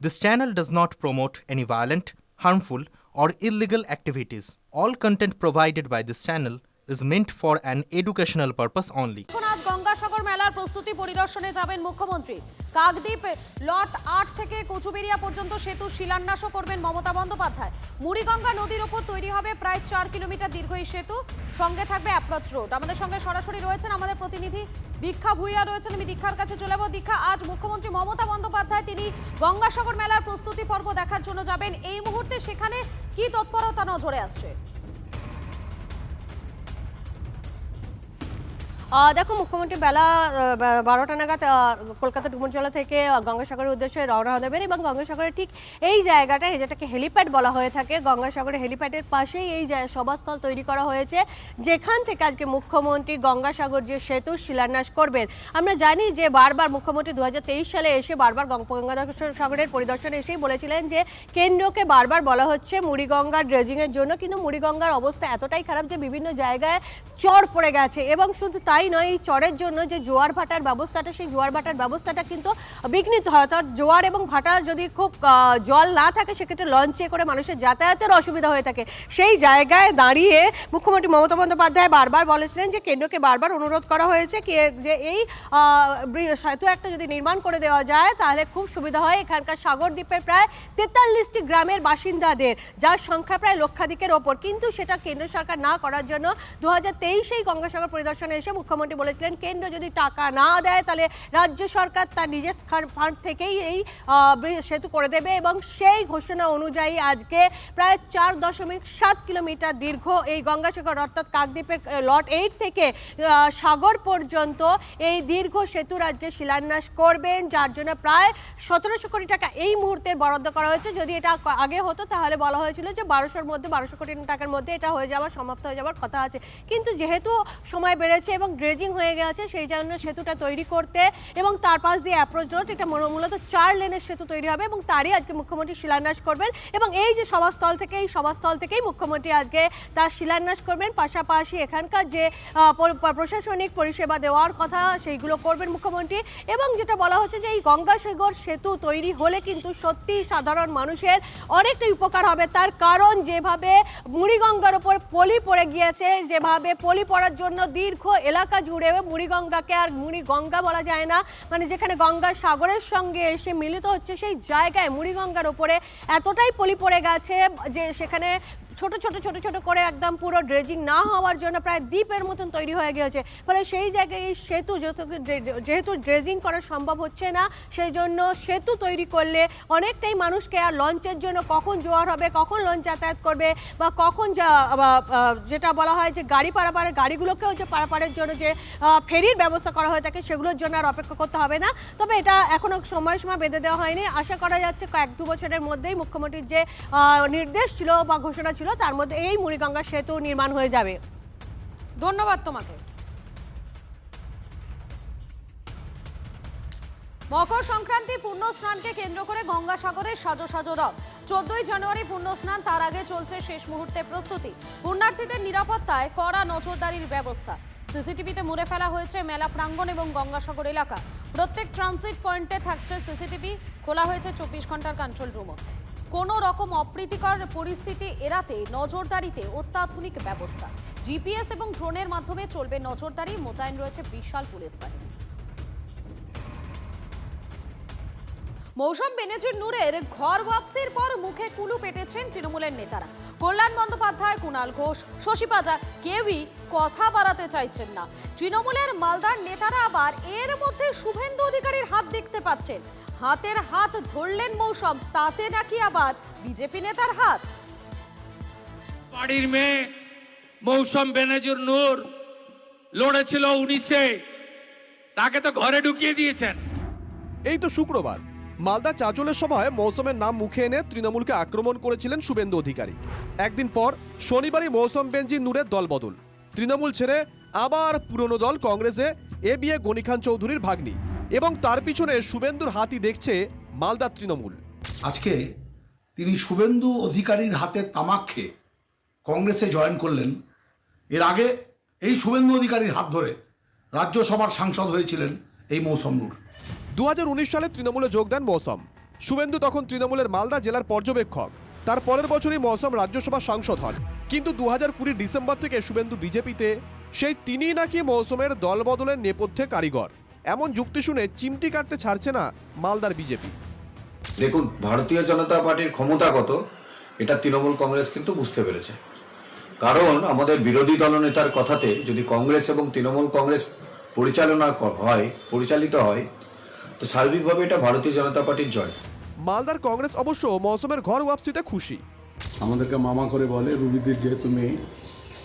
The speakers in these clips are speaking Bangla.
This channel does not promote any violent, harmful, or illegal activities. All content provided by this channel is meant for an educational purpose only. এখন আজ গঙ্গাসাগর মেলার প্রস্তুতি পরিদর্শনে যাবেন মুখ্যমন্ত্রী। কাকদ্বীপ লট ৮ থেকে কচুবেড়িয়া পর্যন্ত সেতু শিলান্যাসও করবেন মমতা বন্দ্যোপাধ্যায়। মুড়িগঙ্গা নদীর ওপর তৈরি হবে প্রায় ৪ কিলোমিটার দীর্ঘ এই সেতু। সঙ্গে থাকবে অ্যাপ্রোচ রোড। আমাদের সঙ্গে সরাসরি রয়েছেন আমাদের প্রতিনিধি দীক্ষা ভুইয়া রয়েছেন। আমি দীক্ষার কাছে চলে যাবো। দীক্ষা, আজ মুখ্যমন্ত্রী মমতা বন্দ্যোপাধ্যায় তিনি গঙ্গাসাগর মেলার প্রস্তুতি পর্ব দেখার জন্য যাবেন। এই মুহূর্তে সেখানে কি তৎপরতা নজরে আসছে? দেখো, মুখ্যমন্ত্রী বেলা 12টা নাগাদ কলকাতা ডুমুরজলা থেকে গঙ্গাসাগরের উদ্দেশ্যে রওনা দেবেন এবং গঙ্গাসাগরের ঠিক এই জায়গাটা, যেটাকে হেলিপ্যাড বলা হয়ে থাকে, গঙ্গাসাগরের হেলিপ্যাডের পাশেই এই সভাস্থল তৈরি করা হয়েছে, যেখান থেকে আজকে মুখ্যমন্ত্রী গঙ্গাসাগর যে সেতু শিলান্যাস করবেন। আমরা জানি যে বারবার মুখ্যমন্ত্রী 2023 সালে এসে বারবার গঙ্গাসাগরের পরিদর্শনে এসেই বলেছিলেন যে কেন্দ্রকে বারবার বলা হচ্ছে মুড়িগঙ্গার ড্রেজিংয়ের জন্য, কিন্তু মুড়িগঙ্গার অবস্থা এতটাই খারাপ যে বিভিন্ন জায়গায় চর পড়ে গেছে এবং শুধু তাই নয়, এই চরের জন্য যে জোয়ার ভাটার ব্যবস্থাটা, সেই জোয়ার ভাটার ব্যবস্থাটা কিন্তু বিঘ্নিত হয়। অর্থাৎ জোয়ার এবং ভাটার যদি খুব জল না থাকে, সেক্ষেত্রে লঞ্চে করে মানুষের যাতায়াতের অসুবিধা হয়ে থাকে। সেই জায়গায় দাঁড়িয়ে মুখ্যমন্ত্রী মমতা বন্দ্যোপাধ্যায় বারবার বলেছিলেন যে কেন্দ্রকে বারবার অনুরোধ করা হয়েছে যে এই সেতু একটা যদি নির্মাণ করে দেওয়া যায় তাহলে খুব সুবিধা হয় এখানকার সাগর দ্বীপের প্রায় 43টি গ্রামের বাসিন্দাদের, যার সংখ্যা প্রায় লক্ষাধিকের ওপর। কিন্তু সেটা কেন্দ্র সরকার না করার জন্য 2023-এই গঙ্গাসাগর পরিদর্শনে এসে মুখ্যমন্ত্রী বলেছিলেন কেন্দ্র যদি টাকা না দেয় তাহলে রাজ্য সরকার তার নিজের ফান্ড থেকেই এই সেতু করে দেবে এবং সেই ঘোষণা অনুযায়ী আজকে প্রায় 4.7 কিলোমিটার দীর্ঘ এই গঙ্গাসাগর অর্থাৎ কাকদ্বীপের লট 8 থেকে সাগর পর্যন্ত এই দীর্ঘ সেতুর আজকে শিলান্যাস করবেন, যার জন্য প্রায় 1700 কোটি টাকা এই মুহূর্তে বরাদ্দ করা হয়েছে। যদি এটা আগে হতো তাহলে বলা হয়েছিল যে 1200 কোটি টাকার মধ্যে এটা হয়ে যাওয়ার সমাপ্ত হয়ে যাওয়ার কথা আছে, কিন্তু যেহেতু সময় বেড়েছে এবং ড্রেজিং হয়ে গেছে, সেই জন্য সেতুটা তৈরি করতে এবং তার পাশ দিয়ে অ্যাপ্রোচ রোড, এটা মূলত 4 লেনের সেতু তৈরি হবে এবং তারই আজকে মুখ্যমন্ত্রী শিলান্যাস করবেন। এবং এই যে সভাস্থল থেকেই মুখ্যমন্ত্রী আজকে তার শিলান্যাস করবেন। পাশাপাশি এখানকার যে প্রশাসনিক পরিষেবা দেওয়ার কথা সেইগুলো করবেন মুখ্যমন্ত্রী। এবং যেটা বলা হচ্ছে যে এই গঙ্গাসাগর সেতু তৈরি হলে কিন্তু সত্যি সাধারণ মানুষের অনেকটাই উপকার হবে। তার কারণ যেভাবে মুড়িগঙ্গার ওপর পলি পড়ে গিয়েছে, যেভাবে পলি পড়ার জন্য দীর্ঘ এলাকা জুড়ে মুড়িগঙ্গাকে আর মুড়িগঙ্গা বলা যায় না, মানে যেখানে গঙ্গা সাগরের সঙ্গে এসে মিলিত হচ্ছে, সেই জায়গায় মুড়িগঙ্গার ওপরে এতটাই পলি পড়ে গেছে যে সেখানে ছোট ছোট করে একদম পুরো ড্রেজিং না হওয়ার জন্য প্রায় দ্বীপের মতন তৈরি হয়ে গিয়েছে। ফলে সেই জায়গায় এই সেতু যেহেতু ড্রেজিং করা সম্ভব হচ্ছে না, সেই জন্য সেতু তৈরি করলে অনেকটাই মানুষকে আর লঞ্চের জন্য কখন জোয়ার হবে, কখন লঞ্চ যাতায়াত করবে বা কখন যেটা বলা হয় যে গাড়িগুলোকেও যে পারাপারের জন্য যে ফেরির ব্যবস্থা করা হয়ে থাকে, সেগুলোর জন্য আর অপেক্ষা করতে হবে না। তবে এটা এখনো সময়সীমা বেঁধে দেওয়া হয়নি। আশা করা যাচ্ছে 1-2 বছরের মধ্যেই মুখ্যমন্ত্রীর যে নির্দেশ ছিল বা ঘোষণা ছিল তার মধ্যে এই মুড়িগঙ্গা সেতু নির্মাণ হয়ে যাবে। ধন্যবাদ তোমাকে। মকর সংক্রান্তি পূর্ণ স্নানকে কেন্দ্র করে গঙ্গাসাগরে সাজো রব। 14ই জানুয়ারি পূর্ণ স্নান, তার আগে চলছে শেষ মুহূর্তে প্রস্তুতি। পুণ্যার্থীদের নিরাপত্তায় কড়া নজরদারির ব্যবস্থা। সিসিটিভিতে মুড়ে ফেলা হয়েছে মেলা প্রাঙ্গণ এবং গঙ্গাসাগর এলাকা। প্রত্যেক ট্রানজিট পয়েন্টে থাকছে সিসিটিভি, খোলা হয়েছে 24 ঘন্টার কন্ট্রোল রুমও। কোনো রকম অপ্রীতিকর পরিস্থিতি এড়াতে নজরদারিতে অত্যাধুনিক ব্যবস্থা। জিপিএস এবং ড্রোনের মাধ্যমে চলবে নজরদারি, মোতায়েন রয়েছে বিশাল পুলিশ বাহিনী। মৌসুম বেনজির নূরের ঘর ওয়াপসির পর মুখে কুলু পেটেছেন তৃণমূলের নেতারা। কল্যাণ বন্দ্যোপাধ্যায়, কুণাল ঘোষ, শশী পাজা কেউই কথা বাড়াতে চাইছেন না। তৃণমূলের মালদার নেতারা আবার এর মধ্যে শুভেন্দু অধিকারীর হাত দেখতে পাচ্ছেন। হাতের হাত ধরলেন মৌসুম, তাতে নাকি আবার বিজেপি নেতার হাত। বাড়ির মেয়ে মৌসুম বেনজির নূর লড়েছিল 19-এ, তাকে তো ঘরে ঢুকিয়ে দিয়েছেন। এই তো শুক্রবার মালদা চাঁচলের সভায় মৌসুমের নাম মুখে এনে তৃণমূলকে আক্রমণ করেছিলেন শুভেন্দু অধিকারী। একদিন পর শনিবারই মৌসুম বেনজির নূরের দলবদল। তৃণমূল ছেড়ে আবার পুরনো দল কংগ্রেসে এবিএ গনি খান চৌধুরীর ভাগ্নি, এবং তার পিছনে শুভেন্দুর হাতই দেখছে মালদা তৃণমূল। আজকে তিনি শুভেন্দু অধিকারীর হাতে তামাক খেয়ে কংগ্রেসে জয়েন করলেন। এর আগে এই শুভেন্দু অধিকারীর হাত ধরে রাজ্যসভার সাংসদ হয়েছিলেন এই মৌসুম নূর। 2019 সালে তৃণমূলে যোগ দেন মৌসুম। শুভেন্দু তখন তৃণমূলের মালদা জেলার পর্যবেক্ষক। তার পরের বছরই মৌসম রাজ্যসভা সাংসদ হন। কিন্তু 2020 ডিসেম্বর থেকে শুভেন্দু বিজেপিতে, সেই তিনিই নাকি মৌসুমের দলবদলের নেপথ্যে কারিগর। এমন যুক্তি শুনে চিমটি কাটতে ছাড়ছে না মালদার বিজেপি। দেখুন, ভারতীয় জনতা পার্টির ক্ষমতা কত এটা তৃণমূল কংগ্রেস কিন্তু বুঝতে পেরেছে। কারণ আমাদের বিরোধী দলনেতার কথাতে যদি কংগ্রেস এবং তৃণমূল কংগ্রেস পরিচালিত হয় তো স্বাভাবিকভাবে এটা ভারতীয় জনতা পার্টির জয়। মালদার কংগ্রেস অবশ্য মৌসুমের ঘর ওয়াপসিতে খুশি। আমাদেরকে মামা করে বলে, রুবিদির যেহেতু মেয়ে,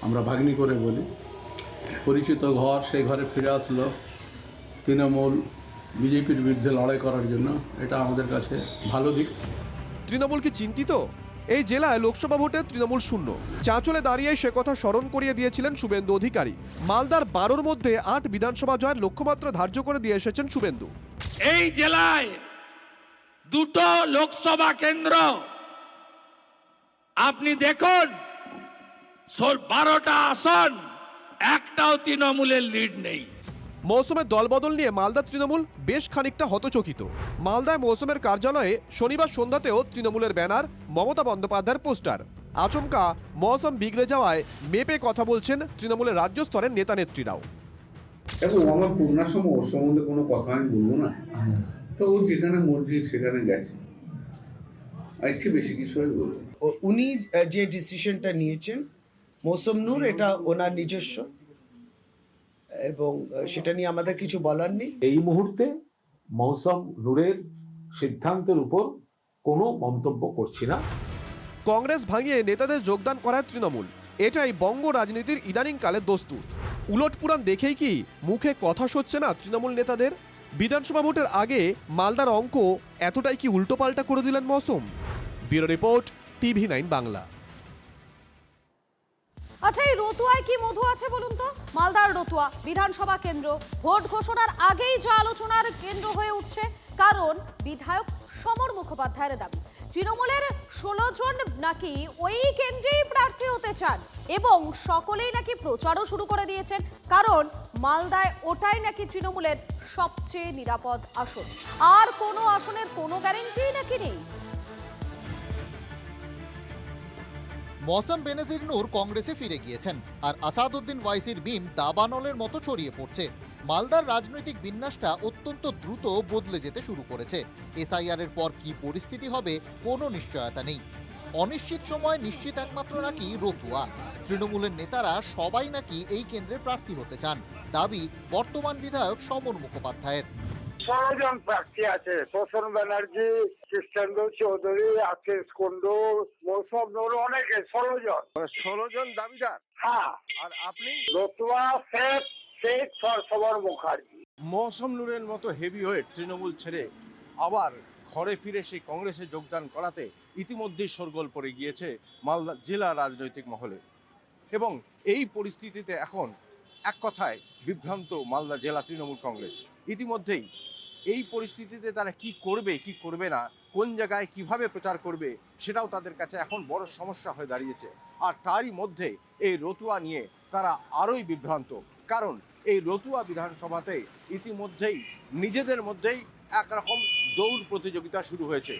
আমরা ভাগ্নি করে বলি। পরিচিত ঘর, সেই ঘরে ফিরে আসলো তৃণমূল বিজেপির বিরুদ্ধে লড়াই করার জন্য। এটা আমাদের কাছে ভালো দিক। তৃণমূল কি চিন্তিত? এই জেলায় লোকসভা ভোটে তৃণমূল শূন্য। চাঁচলে দাঁড়িয়ে সে কথা স্মরণ করিয়ে দিয়েছিলেন শুভেন্দু অধিকারী। মালদার 12-র মধ্যে 8 বিধানসভা জয়ের লক্ষ্যমাত্রা ধার্য করে দিয়ে এসেছেন শুভেন্দু। এই জেলায় 2টো লোকসভা কেন্দ্র আপনি দেখুন, 12টা আসন, একটাও তৃণমূলের লিড নেই। মৌসুমের দলবদল নিয়ে মালদা তৃণমূল বেশ খানিকটা হতচকিত। মালদায় মৌসুমের কার্যালয়ে শনিবার সন্ধ্যাতেও তৃণমূলের ব্যানার, মমতা বন্দ্যোপাধ্যায়ের পোস্টার। আচমকা মৌসুম বিগড়ে যাওয়ায় মেপে কথা বলছেন তৃণমূলের রাজ্য স্তরের নেতা নেত্রীরাও। দেখো, আমার পূর্ণাসম ওর সম্বন্ধে কোনো কথা আমি বলবো না। তো ও যেখানে মর্জি সেখানে গেছে, আর ইচ্ছে বেশি কিছু আমি বলবো। উনি যে ডিসিশনটা নিয়েছেন মৌসুম নূর, এটা ওনার নিজস্ব, এবং সেটা নিয়ে আমাদের কিছু বলার নেই। এই মুহূর্তে মৌসুম নূরের সিদ্ধান্তের উপর কোনো মন্তব্য করছি না। কংগ্রেস ভাঙিয়ে নেতাদের যোগদান করায় তৃণমূল, এটাই বঙ্গ রাজনীতির ইদানিংকালের দস্তুর। উলটপুরাণ দেখেই কি মুখে কথা সচ্ছে না তৃণমূল নেতাদের? বিধানসভা ভোটের আগে মালদার অঙ্ক এতটাই কি উল্টোপাল্টা করে দিলেন মৌসুম? Bureau report, TV9 Bangla. আচ্ছা, এই রতুয়ায় কি মধু আছে বলুন তো? মালদার রতুয়া বিধানসভা কেন্দ্র ভোট ঘোষণার আগেই যা আলোচনার কেন্দ্র হয়ে উঠছে, কারণ বিধায়ক সমর মুখোপাধ্যায়ের দাবি তৃণমূলের 16 জন নাকি ওই কেন্দ্রেই প্রার্থী হতে চান, এবং সকলেই নাকি প্রচারও শুরু করে দিয়েছেন, কারণ মালদায় ওটাই নাকি তৃণমূলের সবচেয়ে নিরাপদ আসন। আর কোনো আসনের কোনো গ্যারেন্টি নাকি নেই। মৌসম বেনজির নূর কংগ্রেসে ফিরে গিয়েছেন, আর আসাদউদ্দিন ওয়াইসির মিম দাবানলের মতো ছড়িয়ে পড়ছে। মালদার রাজনৈতিক বিন্যাসটা অত্যন্ত দ্রুত বদলে যেতে শুরু করেছে। এসআইআর এর পর কি পরিস্থিতি হবে কোনো নিশ্চয়তা নেই। অনিশ্চিত সময় নিশ্চিত একমাত্র নাকি রতুয়া। তৃণমূলের নেতারা সবাই নাকি এই কেন্দ্রে প্রার্থী হতে চান, দাবি বর্তমান বিধায়ক সমর মুখোপাধ্যায়ের। 16 জন প্রার্থী আছে, শোষণ ব্যানার্জি, কৃষ্ণেন্দু চৌধুরী, আশিস কুন্ডু, মৌসুম নূর, অনেকে 16 জন দাবিদার। হ্যাঁ, আর আপনি রতুয়া শেখ সমর মুখার্জি। মৌসুম নূরের মতো হেভিওয়েট তৃণমূল ছেড়ে আবার ঘরে ফিরে সেই কংগ্রেসে যোগদান করাতে ইতিমধ্যেই শোরগোল পড়ে গিয়েছে মালদা জেলা রাজনৈতিক মহলে, এবং এই পরিস্থিতিতে এখন এক কথায় বিভ্রান্ত মালদা জেলা তৃণমূল কংগ্রেস। ইতিমধ্যেই এই পরিস্থিতিতে তারা কি করবে কি করবে না, কোন জায়গায় কিভাবে প্রচার করবে, সেটাও তাদের কাছে এখন বড় সমস্যা হয়ে দাঁড়িয়েছে। আর তারই মধ্যে এই রতুয়া নিয়ে তারা আরোই বিভ্রান্ত, কারণ এই রতুয়া বিধানসভাতে ইতিমধ্যেই নিজেদের মধ্যেই একরকম দৌড় প্রতিযোগিতা শুরু হয়েছে।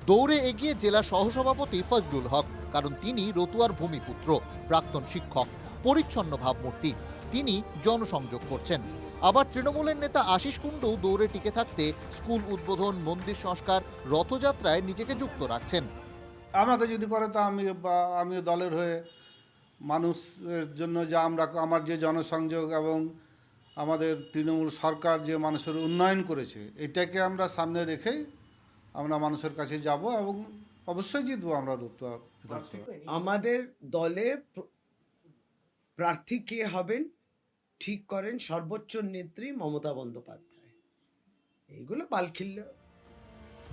দৌড়ে এগিয়ে জেলা সহসভাপতি ফজলুল হক, কারণ তিনি রতুয়ার ভূমিপুত্র, প্রাক্তন শিক্ষক, পরিচ্ছন্ন ভাবমূর্তি। তিনি জনসংযোগ করছেন। আবার তৃণমূলের নেতা আশিস কুন্ডু দৌড়ে টিকে থাকতে স্কুল উদ্বোধন, মন্দির সংস্কার, রথযাত্রায় নিজেকে যুক্ত রাখছেন। আমাকে যদি করে তা আমিও দলের হয়ে মানুষের জন্য যে আমার যে জনসংযোগ এবং আমাদের তৃণমূল সরকার যে মানুষের উন্নয়ন করেছে, এটাকে আমরা সামনে রেখেই আমরা মানুষের কাছে যাব, এবং অবশ্যই জিতবো আমরা রতুয়া বিধানসভা। আমাদের দলে প্রার্থী কে হবেন ঠিক করেন সর্বোচ্চ নেত্রী মমতা বন্দ্যোপাধ্যায়। এইগুলো বালখিল্য।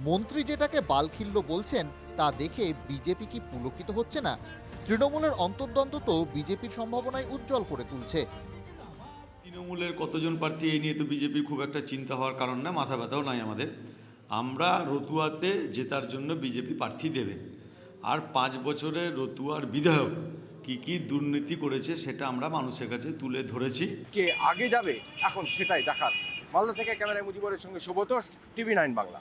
মন্ত্রী যেটাকে বালখিল্য বলছেন তা দেখে বিজেপি কি পুলকিত হচ্ছে না? তৃণমূলের অন্তর্দ্বন্দ্ব তো বিজেপির সম্ভাবনায় উজ্জ্বল করে তুলছে। তৃণমূলের কতজন প্রার্থী এই নিয়ে তো বিজেপির খুব একটা চিন্তা হওয়ার কারণ না, মাথা ব্যথাও নাই আমাদের। আমরা রতুয়াতে জেতার জন্য বিজেপি প্রার্থী দেবে, আর 5 বছরে রতুয়ার বিধায়ক কি দুর্নীতি করেছে সেটা আমরা মানুষের কাছে তুলে ধরেছি। কে আগে যাবে এখন সেটাই দেখার। মালদা থেকে ক্যামেরায় মুজিবরের সঙ্গে সুব্রত, TV9 বাংলা।